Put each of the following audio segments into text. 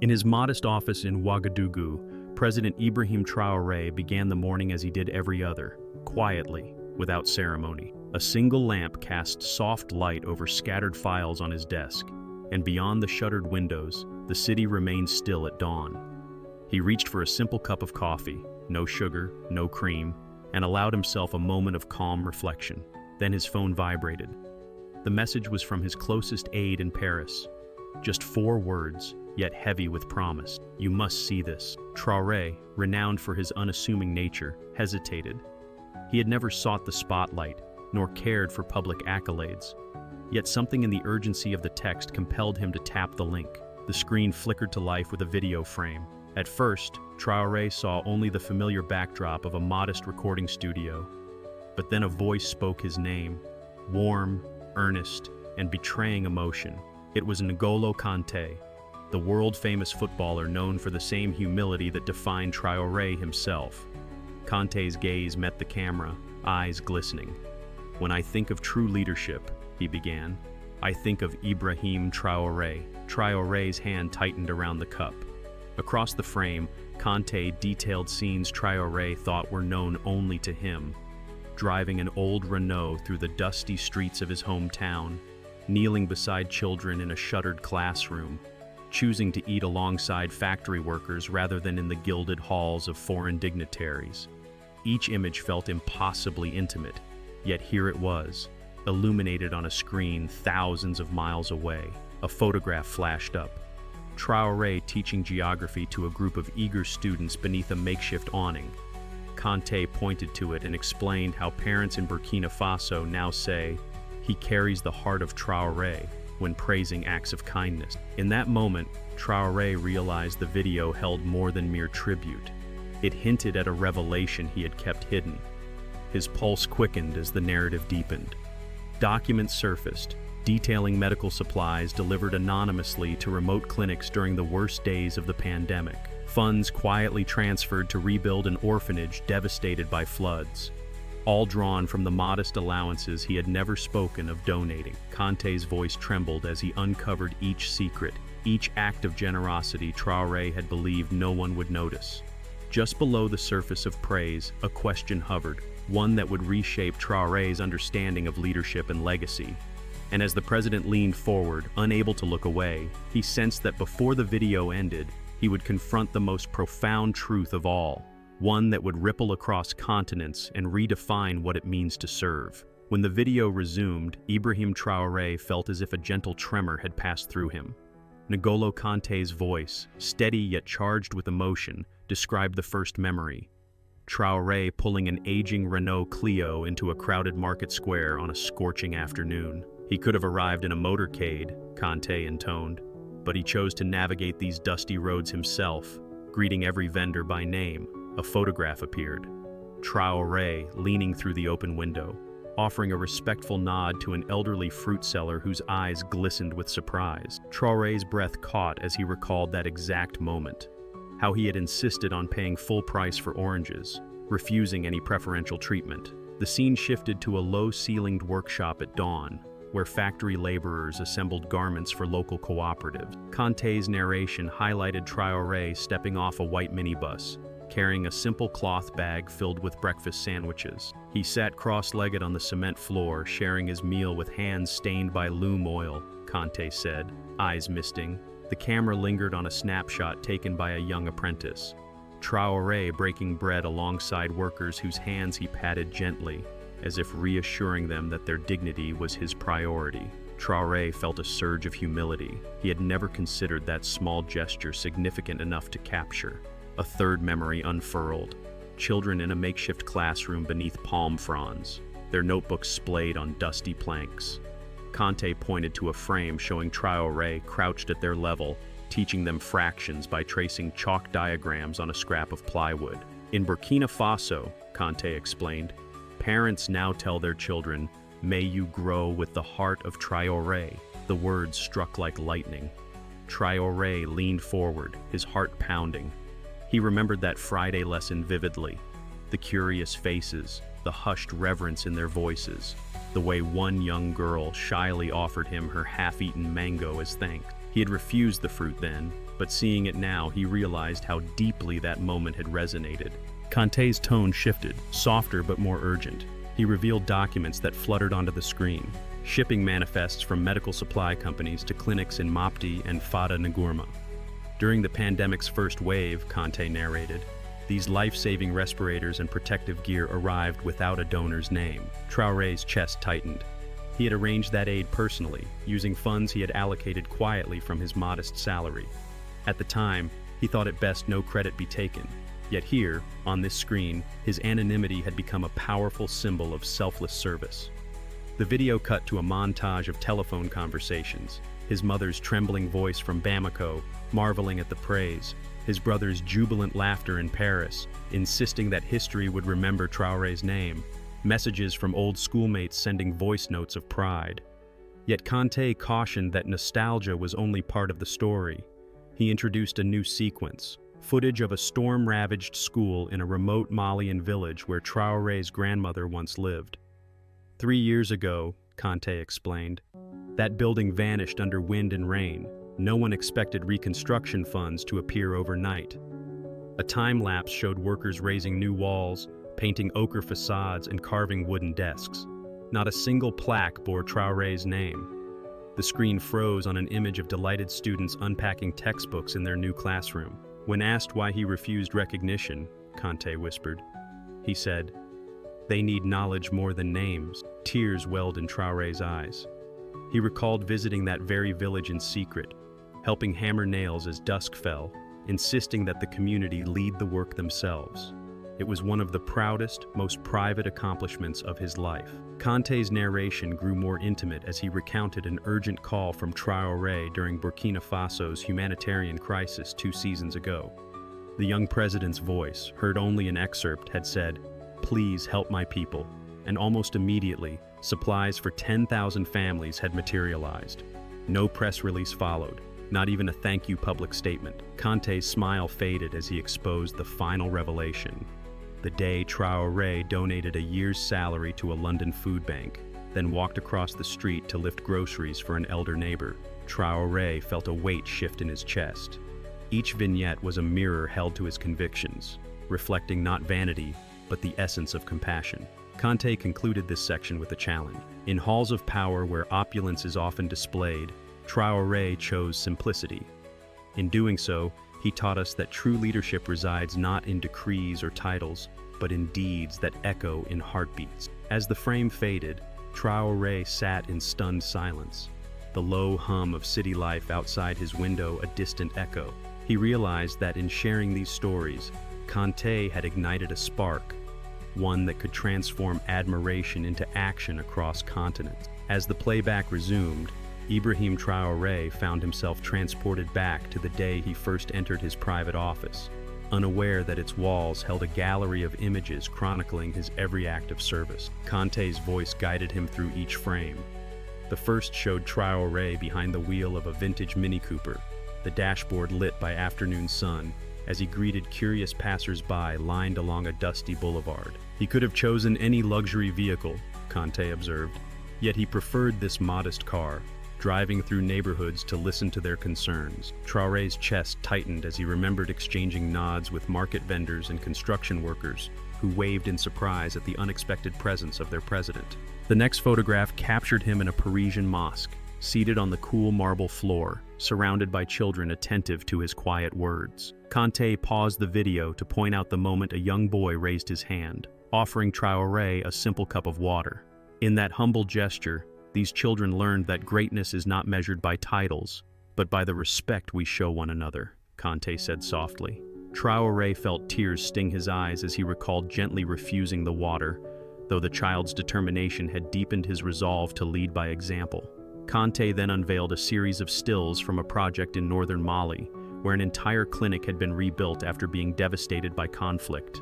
In his modest office in Ouagadougou, President Ibrahim Traoré began the morning as he did every other, quietly, without ceremony. A single lamp cast soft light over scattered files on his desk, and beyond the shuttered windows, the city remained still at dawn. He reached for a simple cup of coffee, no sugar, no cream, and allowed himself a moment of calm reflection. Then his phone vibrated. The message was from his closest aide in Paris. Just 4 words, yet heavy with promise. "You must see this." Traoré, renowned for his unassuming nature, hesitated. He had never sought the spotlight, nor cared for public accolades. Yet something in the urgency of the text compelled him to tap the link. The screen flickered to life with a video frame. At first, Traoré saw only the familiar backdrop of a modest recording studio. But then a voice spoke his name, warm, earnest, and betraying emotion. It was N'Golo Kanté, the world-famous footballer known for the same humility that defined Traoré himself. Kanté's gaze met the camera, eyes glistening. "When I think of true leadership," he began, "I think of Ibrahim Traoré." Traoré's hand tightened around the cup. Across the frame, Kanté detailed scenes Traoré thought were known only to him. Driving an old Renault through the dusty streets of his hometown, kneeling beside children in a shuttered classroom, choosing to eat alongside factory workers rather than in the gilded halls of foreign dignitaries. Each image felt impossibly intimate, yet here it was, illuminated on a screen thousands of miles away. A photograph flashed up. Traoré teaching geography to a group of eager students beneath a makeshift awning. Kanté pointed to it and explained how parents in Burkina Faso now say, "He carries the heart of Traoré," when praising acts of kindness. In that moment, Traoré realized the video held more than mere tribute. It hinted at a revelation he had kept hidden. His pulse quickened as the narrative deepened. Documents surfaced, detailing medical supplies delivered anonymously to remote clinics during the worst days of the pandemic. Funds quietly transferred to rebuild an orphanage devastated by floods. All drawn from the modest allowances he had never spoken of donating. Kanté's voice trembled as he uncovered each secret, each act of generosity Traoré had believed no one would notice. Just below the surface of praise, a question hovered, one that would reshape Traoré's understanding of leadership and legacy. And as the president leaned forward, unable to look away, he sensed that before the video ended, he would confront the most profound truth of all, one that would ripple across continents and redefine what it means to serve. When the video resumed, Ibrahim Traoré felt as if a gentle tremor had passed through him. N'Golo Kanté's voice, steady yet charged with emotion, described the first memory. Traoré pulling an aging Renault Clio into a crowded market square on a scorching afternoon. He could have arrived in a motorcade, Kanté intoned, but he chose to navigate these dusty roads himself, greeting every vendor by name. A photograph appeared. Traoré leaning through the open window, offering a respectful nod to an elderly fruit seller whose eyes glistened with surprise. Traoré's breath caught as he recalled that exact moment, how he had insisted on paying full price for oranges, refusing any preferential treatment. The scene shifted to a low-ceilinged workshop at dawn, where factory laborers assembled garments for local cooperatives. Kanté's narration highlighted Traoré stepping off a white minibus, carrying a simple cloth bag filled with breakfast sandwiches. He sat cross-legged on the cement floor, sharing his meal with hands stained by loom oil, Kanté said, eyes misting. The camera lingered on a snapshot taken by a young apprentice. Traoré breaking bread alongside workers whose hands he patted gently, as if reassuring them that their dignity was his priority. Traoré felt a surge of humility. He had never considered that small gesture significant enough to capture. A third memory unfurled. Children in a makeshift classroom beneath palm fronds, their notebooks splayed on dusty planks. Kanté pointed to a frame showing Traoré crouched at their level, teaching them fractions by tracing chalk diagrams on a scrap of plywood. In Burkina Faso, Kanté explained, parents now tell their children, "May you grow with the heart of Traoré." The words struck like lightning. Traoré leaned forward, his heart pounding. He remembered that Friday lesson vividly. The curious faces, the hushed reverence in their voices, the way one young girl shyly offered him her half-eaten mango as thanks. He had refused the fruit then, but seeing it now, he realized how deeply that moment had resonated. Kanté's tone shifted, softer but more urgent. He revealed documents that fluttered onto the screen, shipping manifests from medical supply companies to clinics in Mopti and Fata Ngurma. During the pandemic's first wave, Kanté narrated, these life-saving respirators and protective gear arrived without a donor's name. Traoré's chest tightened. He had arranged that aid personally, using funds he had allocated quietly from his modest salary. At the time, he thought it best no credit be taken. Yet here, on this screen, his anonymity had become a powerful symbol of selfless service. The video cut to a montage of telephone conversations, his mother's trembling voice from Bamako, marveling at the praise, his brother's jubilant laughter in Paris, insisting that history would remember Traoré's name, messages from old schoolmates sending voice notes of pride. Yet Kanté cautioned that nostalgia was only part of the story. He introduced a new sequence, footage of a storm-ravaged school in a remote Malian village where Traoré's grandmother once lived. 3 years ago, Kanté explained, that building vanished under wind and rain. No one expected reconstruction funds to appear overnight. A time-lapse showed workers raising new walls, painting ochre facades, and carving wooden desks. Not a single plaque bore Traoré's name. The screen froze on an image of delighted students unpacking textbooks in their new classroom. When asked why he refused recognition, Kanté whispered, he said, "They need knowledge more than names." Tears welled in Traoré's eyes. He recalled visiting that very village in secret, helping hammer nails as dusk fell, insisting that the community lead the work themselves. It was one of the proudest, most private accomplishments of his life. Kanté's narration grew more intimate as he recounted an urgent call from Traoré during Burkina Faso's humanitarian crisis 2 seasons ago. The young president's voice, heard only in excerpt, had said, "Please help my people," and almost immediately, supplies for 10,000 families had materialized. No press release followed, not even a thank you public statement. Kanté's smile faded as he exposed the final revelation. The day Traoré donated a year's salary to a London food bank, then walked across the street to lift groceries for an elder neighbor. Traoré felt a weight shift in his chest. Each vignette was a mirror held to his convictions, reflecting not vanity, but the essence of compassion. Kanté concluded this section with a challenge. In halls of power where opulence is often displayed, Traoré chose simplicity. In doing so, he taught us that true leadership resides not in decrees or titles, but in deeds that echo in heartbeats. As the frame faded, Traoré sat in stunned silence, the low hum of city life outside his window a distant echo. He realized that in sharing these stories, Kanté had ignited a spark, one that could transform admiration into action across continents. As the playback resumed, IBRAHIM Traoré found himself transported back to the day he first entered his private office, unaware that its walls held a gallery of images chronicling his every act of service. Kanté's voice guided him through each frame. The first showed Traoré behind the wheel of a vintage Mini Cooper, the dashboard lit by afternoon sun, as he greeted curious passers-by lined along a dusty boulevard. He could have chosen any luxury vehicle, Kanté observed, yet he preferred this modest car, driving through neighborhoods to listen to their concerns. Traoré's chest tightened as he remembered exchanging nods with market vendors and construction workers who waved in surprise at the unexpected presence of their president. The next photograph captured him in a Parisian mosque, seated on the cool marble floor, surrounded by children attentive to his quiet words. Kanté paused the video to point out the moment a young boy raised his hand, offering Traoré a simple cup of water. In that humble gesture, these children learned that greatness is not measured by titles, but by the respect we show one another, Kanté said softly. Traoré felt tears sting his eyes as he recalled gently refusing the water, though the child's determination had deepened his resolve to lead by example. Kanté then unveiled a series of stills from a project in northern Mali, where an entire clinic had been rebuilt after being devastated by conflict.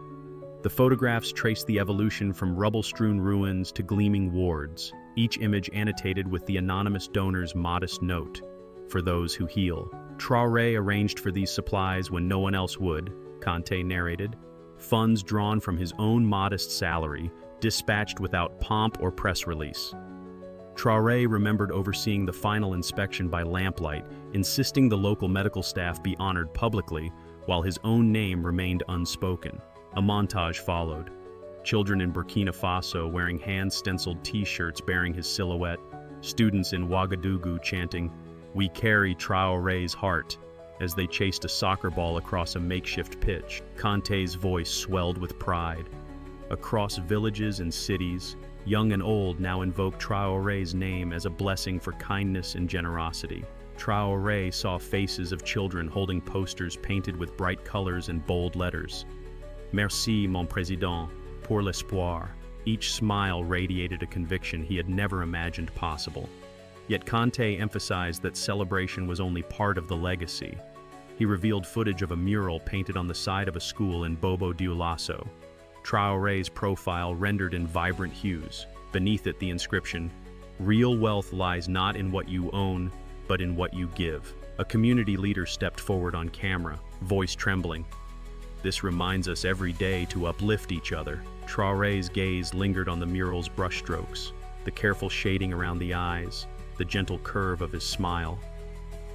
The photographs traced the evolution from rubble-strewn ruins to gleaming wards, each image annotated with the anonymous donor's modest note, "For those who heal." Traoré arranged for these supplies when no one else would, Kanté narrated. Funds drawn from his own modest salary, dispatched without pomp or press release. Traoré remembered overseeing the final inspection by lamplight, insisting the local medical staff be honored publicly, while his own name remained unspoken. A montage followed. Children in Burkina Faso wearing hand-stenciled t-shirts bearing his silhouette, students in Ouagadougou chanting, "We carry Traoré's heart," as they chased a soccer ball across a makeshift pitch. Kanté's voice swelled with pride. Across villages and cities, young and old now invoke Traoré's name as a blessing for kindness and generosity. Traoré saw faces of children holding posters painted with bright colors and bold letters. "Merci, mon président, pour l'espoir." Each smile radiated a conviction he had never imagined possible. Yet Kanté emphasized that celebration was only part of the legacy. He revealed footage of a mural painted on the side of a school in Bobo Dioulasso. Traoré's profile rendered in vibrant hues. Beneath it the inscription, "Real wealth lies not in what you own, but in what you give." A community leader stepped forward on camera, voice trembling. "This reminds us every day to uplift each other." Traoré's gaze lingered on the mural's brushstrokes, the careful shading around the eyes, the gentle curve of his smile.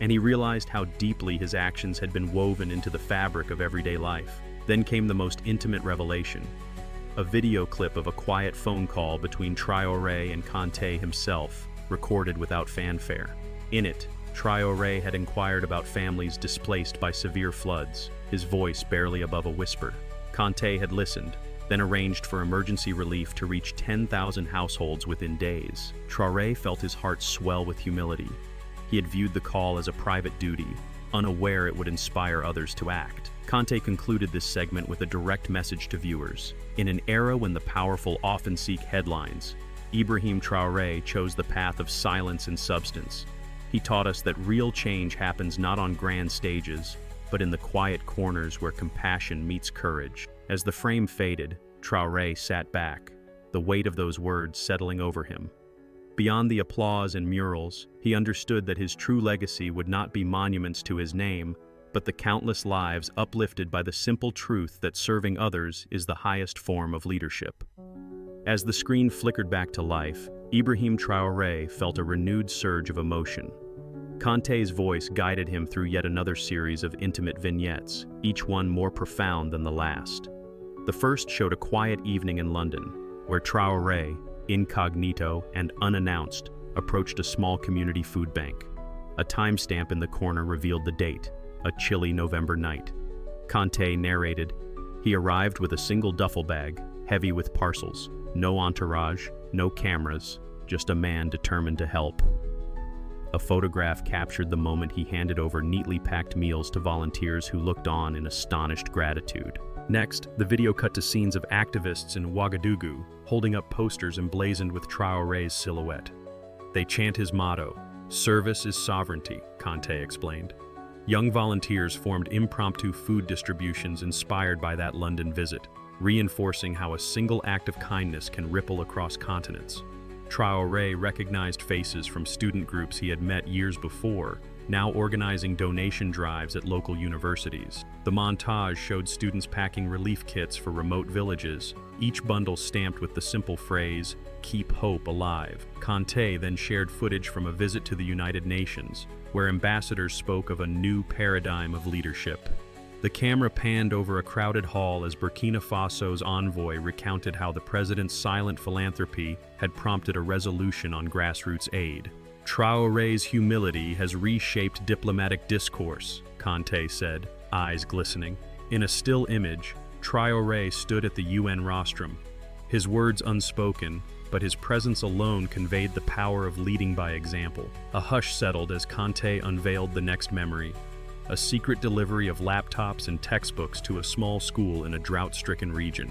And he realized how deeply his actions had been woven into the fabric of everyday life. Then came the most intimate revelation, a video clip of a quiet phone call between Traoré and Kanté himself, recorded without fanfare. In it, Traoré had inquired about families displaced by severe floods, his voice barely above a whisper. Kanté had listened, then arranged for emergency relief to reach 10,000 households within days. Traoré felt his heart swell with humility. He had viewed the call as a private duty, unaware it would inspire others to act. Kanté concluded this segment with a direct message to viewers. In an era when the powerful often seek headlines, IBRAHIM Traoré chose the path of silence and substance. He taught us that real change happens not on grand stages, but in the quiet corners where compassion meets courage. As the frame faded, Traoré sat back, the weight of those words settling over him. Beyond the applause and murals, he understood that his true legacy would not be monuments to his name, but the countless lives uplifted by the simple truth that serving others is the highest form of leadership. As the screen flickered back to life, IBRAHIM Traoré felt a renewed surge of emotion. Kanté's voice guided him through yet another series of intimate vignettes, each one more profound than the last. The first showed a quiet evening in London, where Traoré, incognito and unannounced, approached a small community food bank. A timestamp in the corner revealed the date, a chilly November night. Kanté narrated, "He arrived with a single duffel bag, heavy with parcels, no entourage, no cameras, just a man determined to help." A photograph captured the moment he handed over neatly packed meals to volunteers who looked on in astonished gratitude. Next, the video cut to scenes of activists in Ouagadougou holding up posters emblazoned with Traoré's silhouette. They chant his motto, "Service is sovereignty," Kanté explained. Young volunteers formed impromptu food distributions inspired by that London visit, reinforcing how a single act of kindness can ripple across continents. Traoré recognized faces from student groups he had met years before, now organizing donation drives at local universities. The montage showed students packing relief kits for remote villages, each bundle stamped with the simple phrase, "Keep hope alive." Kanté then shared footage from a visit to the United Nations, where ambassadors spoke of a new paradigm of leadership. The camera panned over a crowded hall as Burkina Faso's envoy recounted how the president's silent philanthropy had prompted a resolution on grassroots aid. "Traoré's humility has reshaped diplomatic discourse," Kanté said, eyes glistening. In a still image, Traoré stood at the UN rostrum, his words unspoken, but his presence alone conveyed the power of leading by example. A hush settled as Kanté unveiled the next memory, a secret delivery of laptops and textbooks to a small school in a drought-stricken region.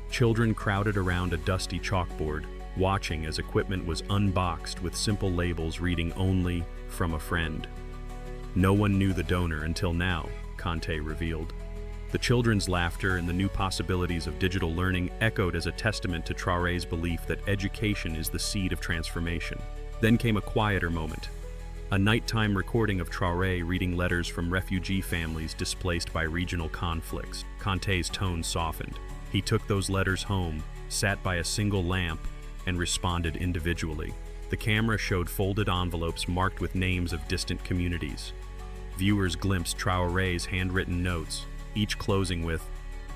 Children crowded around a dusty chalkboard, watching as equipment was unboxed with simple labels reading only, "From a friend." No one knew the donor until now, Kanté revealed. The children's laughter and the new possibilities of digital learning echoed as a testament to Traoré's belief that education is the seed of transformation. Then came a quieter moment, a nighttime recording of Traoré reading letters from refugee families displaced by regional conflicts. Kanté's tone softened. He took those letters home, sat by a single lamp, and responded individually. The camera showed folded envelopes marked with names of distant communities. Viewers glimpsed Traoré's handwritten notes, each closing with,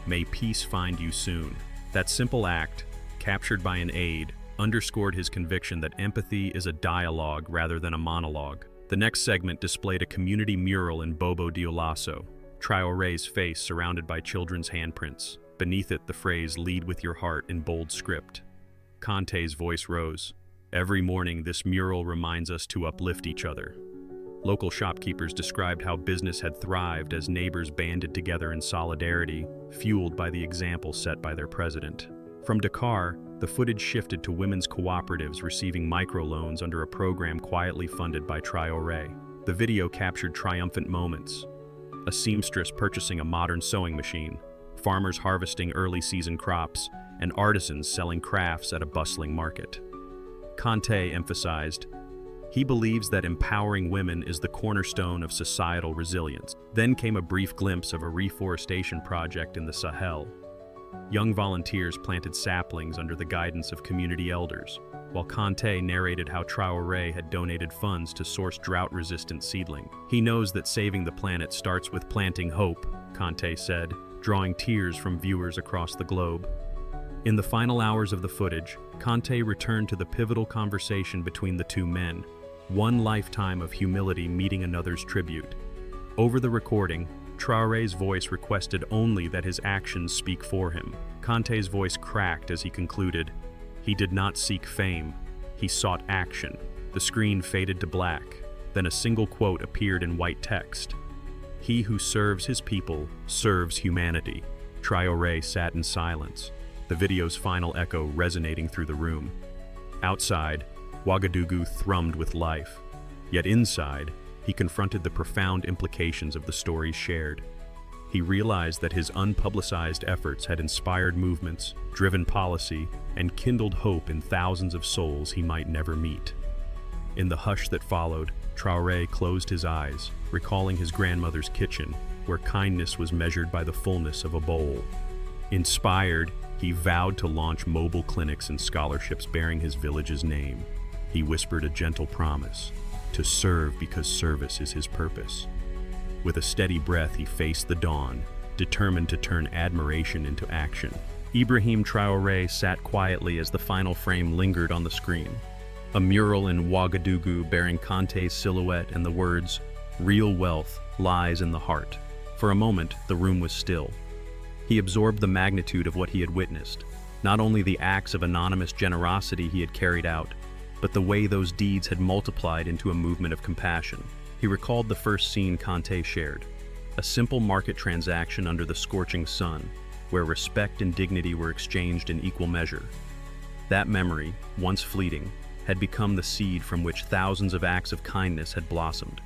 "May peace find you soon." That simple act, captured by an aide, underscored his conviction that empathy is a dialogue rather than a monologue. The next segment displayed a community mural in Bobo Dioulasso, Traoré's face surrounded by children's handprints. Beneath it, the phrase, "Lead with your heart," in bold script. Kanté's voice rose. "Every morning, this mural reminds us to uplift each other." Local shopkeepers described how business had thrived as neighbors banded together in solidarity, fueled by the example set by their president. From Dakar, the footage shifted to women's cooperatives receiving microloans under a program quietly funded by Traoré. The video captured triumphant moments: a seamstress purchasing a modern sewing machine, farmers harvesting early-season crops, and artisans selling crafts at a bustling market. Kanté emphasized, he believes that empowering women is the cornerstone of societal resilience. Then came a brief glimpse of a reforestation project in the Sahel. Young volunteers planted saplings under the guidance of community elders, while Kanté narrated how Traoré had donated funds to source drought-resistant seedling. He knows that saving the planet starts with planting hope, Kanté said, drawing tears from viewers across the globe. In the final hours of the footage, Kanté returned to the pivotal conversation between the two men, one lifetime of humility meeting another's tribute. Over the recording, Traoré's voice requested only that his actions speak for him. Kanté's voice cracked as he concluded, "He did not seek fame, he sought action." The screen faded to black, then a single quote appeared in white text. "He who serves his people serves humanity." Traoré sat in silence, the video's final echo resonating through the room. Outside, Ouagadougou thrummed with life, yet inside, he confronted the profound implications of the stories shared. He realized that his unpublicized efforts had inspired movements, driven policy, and kindled hope in thousands of souls he might never meet. In the hush that followed, Traoré closed his eyes, recalling his grandmother's kitchen, where kindness was measured by the fullness of a bowl. Inspired, he vowed to launch mobile clinics and scholarships bearing his village's name. He whispered a gentle promise, to serve because service is his purpose. With a steady breath, he faced the dawn, determined to turn admiration into action. IBRAHIM TRAORÉ sat quietly as the final frame lingered on the screen. A mural in Ouagadougou bearing Kanté's silhouette and the words, "Real wealth lies in the heart." For a moment, the room was still. He absorbed the magnitude of what he had witnessed, not only the acts of anonymous generosity he had carried out, but the way those deeds had multiplied into a movement of compassion. He recalled the first scene Kanté shared, a simple market transaction under the scorching sun, where respect and dignity were exchanged in equal measure. That memory, once fleeting, had become the seed from which thousands of acts of kindness had blossomed.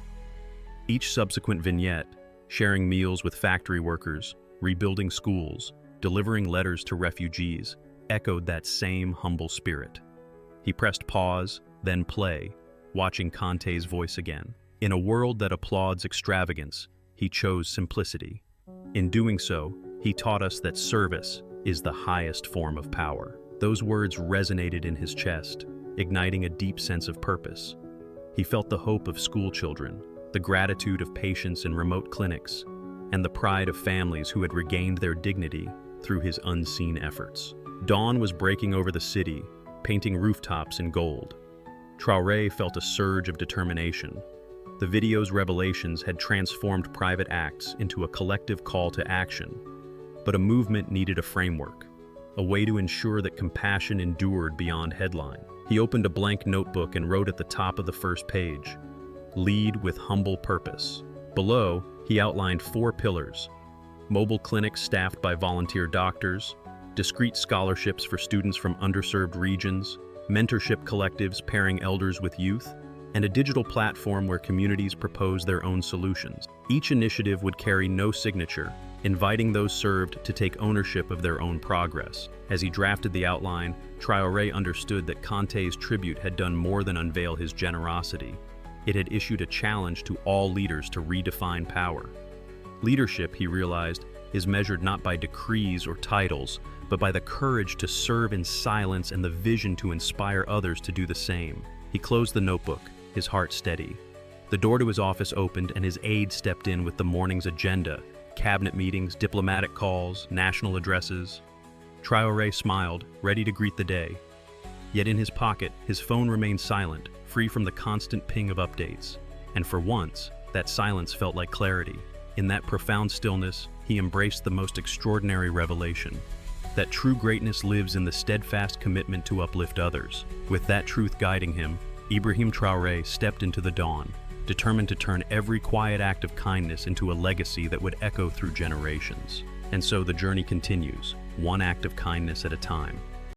Each subsequent vignette, sharing meals with factory workers, rebuilding schools, delivering letters to refugees, echoed that same humble spirit. He pressed pause, then play, watching Kanté's voice again. In a world that applauds extravagance, he chose simplicity. In doing so, he taught us that service is the highest form of power. Those words resonated in his chest, igniting a deep sense of purpose. He felt the hope of school children, the gratitude of patients in remote clinics, and the pride of families who had regained their dignity through his unseen efforts. Dawn was breaking over the city, painting rooftops in gold. Traoré felt a surge of determination. The video's revelations had transformed private acts into a collective call to action, but a movement needed a framework, a way to ensure that compassion endured beyond headline. He opened a blank notebook and wrote at the top of the first page, "Lead with humble purpose." Below, he outlined 4 pillars: mobile clinics staffed by volunteer doctors, discrete scholarships for students from underserved regions, mentorship collectives pairing elders with youth, and a digital platform where communities propose their own solutions. Each initiative would carry no signature, inviting those served to take ownership of their own progress. As he drafted the outline, Traoré understood that Kanté's tribute had done more than unveil his generosity. It had issued a challenge to all leaders to redefine power. Leadership, he realized, is measured not by decrees or titles, but by the courage to serve in silence and the vision to inspire others to do the same. He closed the notebook, his heart steady. The door to his office opened and his aide stepped in with the morning's agenda: cabinet meetings, diplomatic calls, national addresses. Traoré smiled, ready to greet the day. Yet in his pocket, his phone remained silent, free from the constant ping of updates. And for once, that silence felt like clarity. In that profound stillness, he embraced the most extraordinary revelation: that true greatness lives in the steadfast commitment to uplift others. With that truth guiding him, Ibrahim Traoré stepped into the dawn, determined to turn every quiet act of kindness into a legacy that would echo through generations. And so the journey continues, one act of kindness at a time.